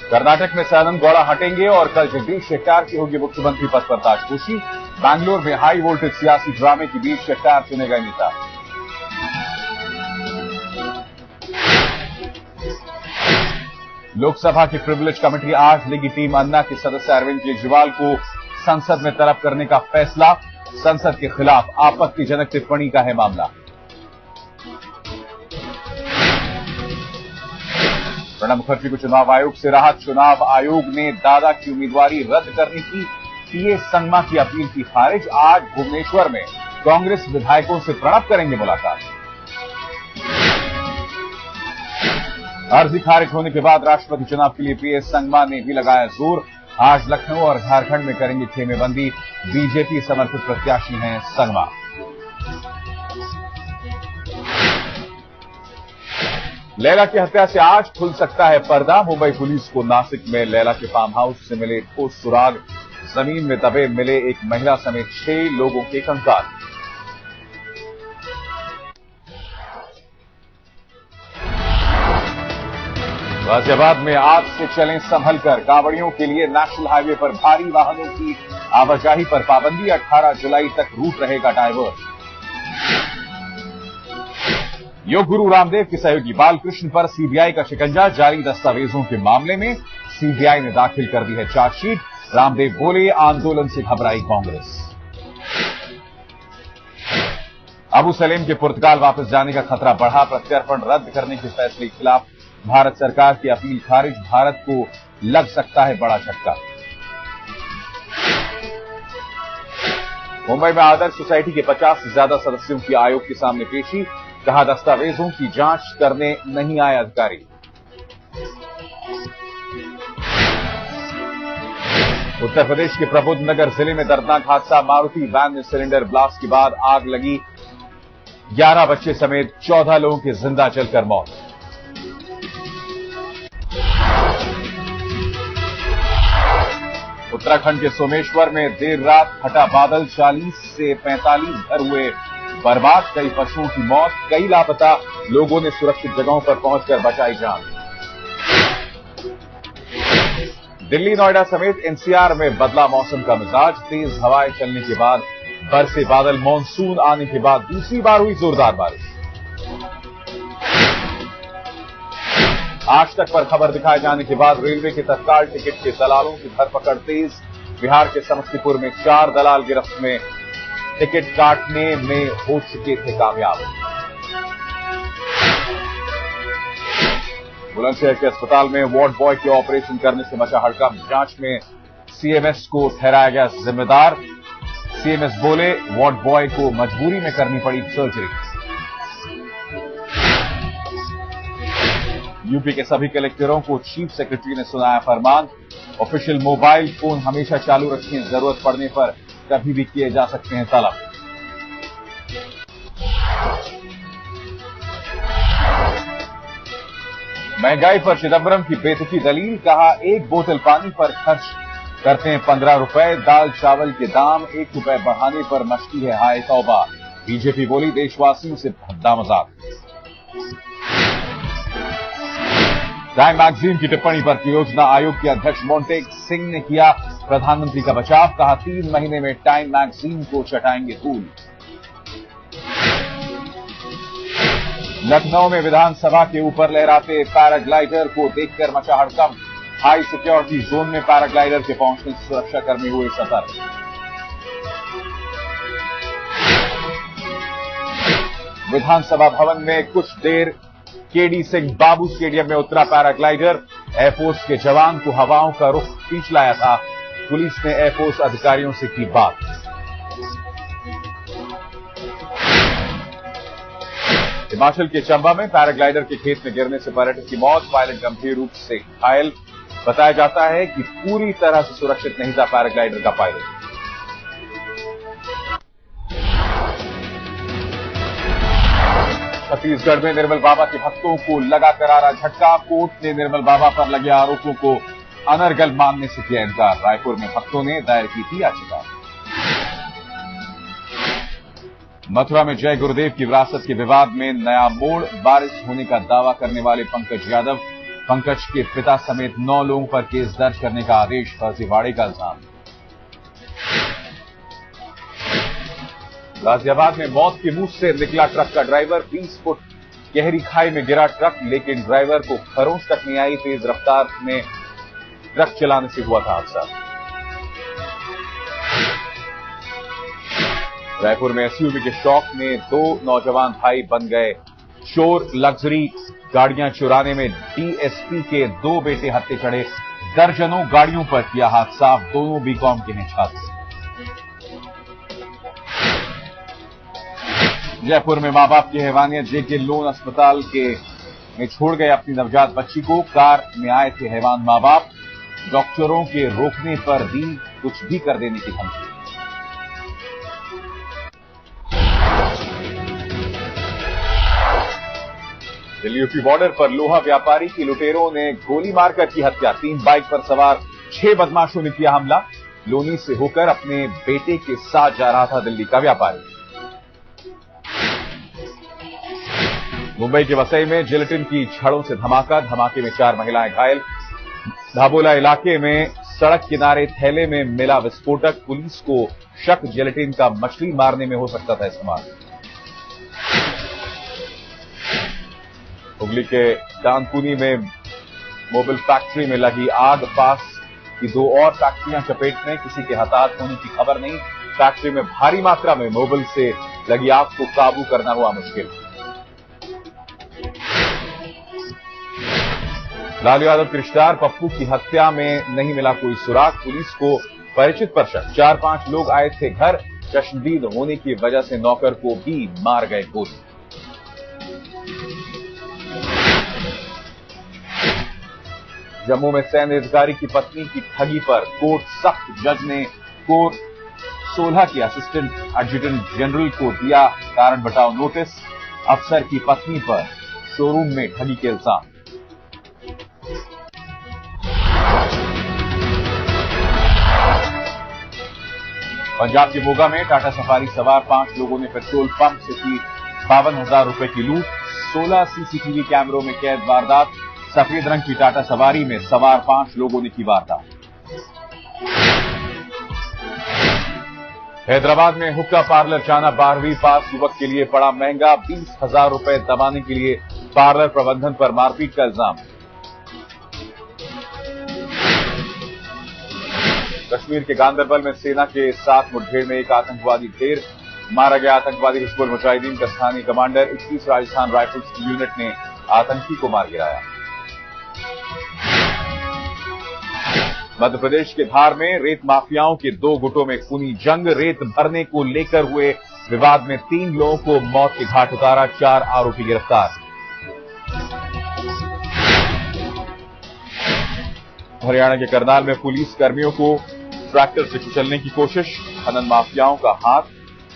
कर्नाटक में सदानंद गौड़ा हटेंगे और कल जगदीश शेट्टार की होगी मुख्यमंत्री पद पर ताजपोशी। बैंगलोर में हाई वोल्टेज सियासी ड्रामे के बीच शेट्टार चुने गए नेता। लोकसभा की प्रिविलेज कमेटी आज लेगी टीम अन्ना के सदस्य अरविंद केजरीवाल को संसद में तलब करने का फैसला। संसद के खिलाफ आपत्तिजनक टिप्पणी का है मामला। प्रणब मुखर्जी को चुनाव आयोग से राहत। चुनाव आयोग ने दादा की उम्मीदवारी रद्द करने की पीए संगमा की अपील की खारिज। आज भुवनेश्वर में कांग्रेस विधायकों से प्रणब करेंगे मुलाकात। अर्जी खारिज होने के बाद राष्ट्रपति चुनाव के लिए पीए संगमा ने भी लगाया जोर। आज लखनऊ और झारखंड में करेंगे खेमेबंदी। बीजेपी समर्थित प्रत्याशी हैं संगमा। लैला की हत्या से आज खुल सकता है पर्दा। मुंबई पुलिस को नासिक में लैला के फार्म हाउस से मिले ठोस सुराग। जमीन में दबे मिले एक महिला समेत 6 लोगों के कंकाल। गाजियाबाद में आज से चलें संभलकर। कांवड़ियों के लिए नेशनल हाईवे पर भारी वाहनों की आवाजाही पर पाबंदी। 18 जुलाई तक रूट रहेगा डायवर्ट। योग गुरु रामदेव के सहयोगी बालकृष्ण पर सीबीआई का शिकंजा। जाली दस्तावेजों के मामले में सीबीआई ने दाखिल कर दी है चार्जशीट। रामदेव बोले, आंदोलन से घबराई कांग्रेस। अबू सलेम के पुर्तगाल वापस जाने का खतरा बढ़ा। प्रत्यर्पण रद्द करने के फैसले के खिलाफ भारत सरकार की अपील खारिज। भारत को लग सकता है बड़ा झटका। मुंबई में आदर्श सोसाइटी के 50 से ज्यादा सदस्यों की आयोग के सामने पेशी। कहा, दस्तावेजों की जांच करने नहीं आए अधिकारी। उत्तर प्रदेश के प्रबोधनगर जिले में दर्दनाक हादसा। मारुति वैन में सिलेंडर ब्लास्ट के बाद आग लगी। 11 बच्चे समेत 14 लोगों की जिंदा जलकर मौत। उत्तराखंड के सोमेश्वर में देर रात फटा बादल। 40 से 45 घर हुए बर्बाद। कई पशुओं की मौत, कई लापता। लोगों ने सुरक्षित जगहों पर पहुंचकर बचाई जान। दिल्ली, नोएडा समेत एनसीआर में बदला मौसम का मिजाज। तेज हवाएं चलने के बाद बरसे बादल। मानसून आने के बाद दूसरी बार हुई जोरदार बारिश। आज तक पर खबर दिखाए जाने के बाद रेलवे के तत्काल टिकट के दलालों की धरपकड़ तेज। बिहार के समस्तीपुर में 4 दलाल गिरफ्त में। टिकट काटने में हो चुके थे कामयाब। बुलंदशहर के अस्पताल में वार्ड बॉय के ऑपरेशन करने से मचा हड़कंप। जांच में सीएमएस को ठहराया गया जिम्मेदार। सीएमएस बोले, वार्ड बॉय को मजबूरी में करनी पड़ी सर्जरी। यूपी के सभी कलेक्टरों को चीफ सेक्रेटरी ने सुनाया फरमान। ऑफिशियल मोबाइल फोन हमेशा चालू रखें। जरूरत पड़ने पर कभी भी किए जा सकते हैं तलब। महंगाई पर चिदंबरम की बेतुकी दलील। कहा, 1 बोतल पानी पर खर्च करते हैं 15 रुपए। दाल चावल के दाम 1 रुपए बढ़ाने पर मचती है हाय तौबा। बीजेपी बोली, देशवासियों से भद्दा मजाक। टाइम मैगजीन की टिप्पणी पर योजना आयोग के अध्यक्ष मोंटेक सिंह ने किया प्रधानमंत्री का बचाव। कहा, 3 महीने में टाइम मैगजीन को चटाएंगे धूल। लखनऊ में विधानसभा के ऊपर लहराते पैराग्लाइडर को देखकर मचा हड़कंप। हाई सिक्योरिटी जोन में पैराग्लाइडर के पहुंचने से सुरक्षाकर्मी हुए सतर्क। विधानसभा भवन में कुछ देर केडी सिंह बाबू स्टेडियम में उतरा पैराग्लाइडर। एयरफोर्स के जवान को हवाओं का रुख खींच लाया था। पुलिस ने एयरफोर्स अधिकारियों से की बात। हिमाचल के चंबा में पैराग्लाइडर के खेत में गिरने से पर्यटक की मौत। पायलट गंभीर रूप से घायल। बताया जाता है कि पूरी तरह से सुरक्षित नहीं था पैराग्लाइडर का पायलट। छत्तीसगढ़ में निर्मल बाबा के भक्तों को लगा करारा झटका। कोर्ट ने निर्मल बाबा पर लगे आरोपों को अनर्गल मानने से किया इनकार। रायपुर में भक्तों ने दायर की थी याचिका। मथुरा में जय गुरुदेव की विरासत के विवाद में नया मोड़। बारिश होने का दावा करने वाले पंकज यादव पंकज के पिता समेत 9 लोगों पर केस दर्ज करने का आदेश, फर्जीवाड़े का इल्जाम। गाजियाबाद में मौत के मुंह से निकला ट्रक का ड्राइवर, 20 फुट गहरी खाई में गिरा ट्रक, लेकिन ड्राइवर को खरोंच तक नहीं आई। तेज रफ्तार में ट्रक चलाने से हुआ था हादसा। रायपुर में एसयूवी के शौक में 2 नौजवान भाई बन गए चोर। लग्जरी गाड़ियां चुराने में डीएसपी के 2 बेटे हत्थे चढ़े। दर्जनों गाड़ियों पर किया हादसा। दोनों बीकॉम के हैं छात्र। जयपुर में मां बाप की हैवानियत, जेके लोन अस्पताल में छोड़ गए अपनी नवजात बच्ची को। कार में आए थे हैवान मां बाप, डॉक्टरों के रोकने पर दी कुछ भी कर देने की धमकी। दिल्ली यूपी बॉर्डर पर लोहा व्यापारी की लुटेरों ने गोली मारकर की हत्या। 3 बाइक पर सवार 6 बदमाशों ने किया हमला। लोनी से होकर अपने बेटे के साथ जा रहा था दिल्ली का व्यापारी। मुंबई के वसई में जिलेटिन की छड़ों से धमाका, धमाके में 4 महिलाएं घायल। धाबोला इलाके में सड़क किनारे थैले में मिला विस्फोटक, पुलिस को शक जिलेटिन का मछली मारने में हो सकता था इस्तेमाल। हुगली के डानकुनी में मोबिल फैक्ट्री में लगी आग, पास की 2 और फैक्ट्रियां चपेट में, किसी के हताहत होने की खबर नहीं। फैक्ट्री में भारी मात्रा में मोबिल से लगी आग को काबू करना हुआ मुश्किल। लालू यादव के रिश्तेदार पप्पू की हत्या में नहीं मिला कोई सुराग, पुलिस को परिचित पर शक। 4-5 लोग आए थे घर, चश्मदीद होने की वजह से नौकर को भी मार गए गोली। जम्मू में सैन्य अधिकारी की पत्नी की ठगी पर कोर्ट सख्त, जज ने कोर 16 के असिस्टेंट एडजुटेंट जनरल को दिया कारण बताओ नोटिस। अफसर की पत्नी पर शोरूम में ठगी के इल्जाम। पंजाब के मोगा में टाटा सफारी सवार 5 लोगों ने पेट्रोल पंप से की 52,000 रुपए की लूट। 16 सीसीटीवी कैमरों में कैद वारदात। सफेद रंग की टाटा सवारी में सवार 5 लोगों ने की वारदात। हैदराबाद में हुक्का पार्लर जाना 12वीं पास युवक के लिए पड़ा महंगा। 20,000 रुपए दबाने के लिए पार्लर प्रबंधन पर मारपीट का इल्जाम। कश्मीर के गांदरबल में सेना के साथ मुठभेड़ में एक आतंकवादी ढेर, मारा गया आतंकवादी हिजबुल मुजाहिदीन का स्थानीय कमांडर। 21 राजस्थान राइफल्स की यूनिट ने आतंकी को मार गिराया। मध्य प्रदेश के धार में रेत माफियाओं के 2 गुटों में खूनी जंग। रेत भरने को लेकर हुए विवाद में 3 लोगों को मौत के घाट उतारा, 4 आरोपी गिरफ्तार। हरियाणा के करनाल में पुलिस कर्मियों को ट्रैक्टर से कुचलने की कोशिश, खनन माफियाओं का हाथ।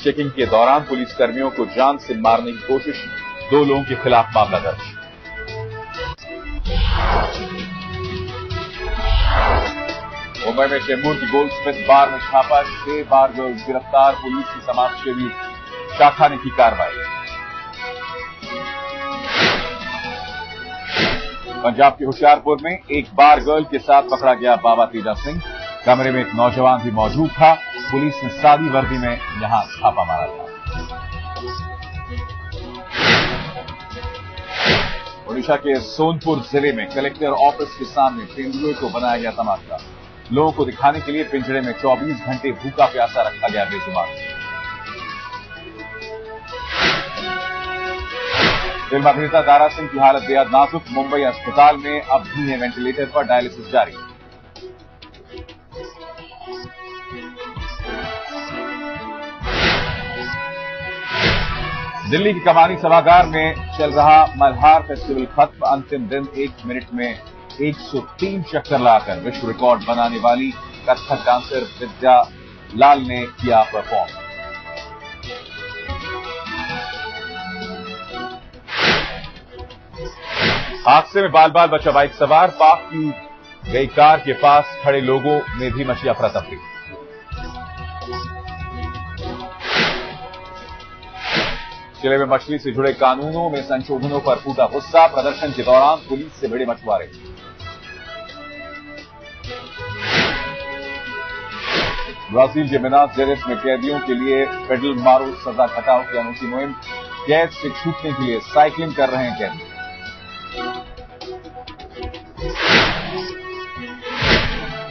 चेकिंग के दौरान पुलिस कर्मियों को जान से मारने की कोशिश, 2 लोगों के खिलाफ मामला दर्ज। मुंबई में चेंबूर की गोल्डस्मिथ बार में छापा, 6 बार गर्ल्स गिरफ्तार, पुलिस की समाजसेवी शाखा ने की कार्रवाई। पंजाब के होशियारपुर में एक बार गर्ल के साथ पकड़ा गया बाबा तेजा सिंह। कमरे में एक नौजवान भी मौजूद था। पुलिस ने सादी वर्दी में यहां छापा मारा था। ओडिशा के सोनपुर जिले में कलेक्टर ऑफिस के सामने तेंदुए को बनाया गया तमाशा। लोगों को दिखाने के लिए पिंजरे में 24 घंटे भूखा प्यासा रखा गया बेजुबान। फिल्म अभिनेता दारा सिंह की हालत बेहद नाजुक, मुंबई अस्पताल में अब भी है वेंटिलेटर पर, डायलिसिस जारी। दिल्ली की कमानी सभागार में चल रहा मल्हार फेस्टिवल खत्म, अंतिम दिन 1 मिनट में 103 चक्कर लगाकर विश्व रिकॉर्ड बनाने वाली कथक डांसर विद्या लाल ने किया परफॉर्म। हादसे में बाल बाल बचा बाइक सवार, पाक की गई कार के पास खड़े लोगों में भी मची अफरा तफरी। जिले में मछली से जुड़े कानूनों में संशोधनों पर फूटा गुस्सा, प्रदर्शन के दौरान पुलिस से भिड़े मछुआरे। ब्राजील के मिनास जेरेस में कैदियों के लिए पेडल मारो सजा घटाओ की अनोखी मुहिम। कैद से छूटने के लिए साइकिलिंग कर रहे हैं कैदी।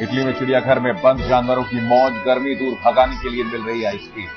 इटली में चिड़ियाघर में बंद जानवरों की मौज, गर्मी दूर भगाने के लिए मिल रही आइसक्रीम।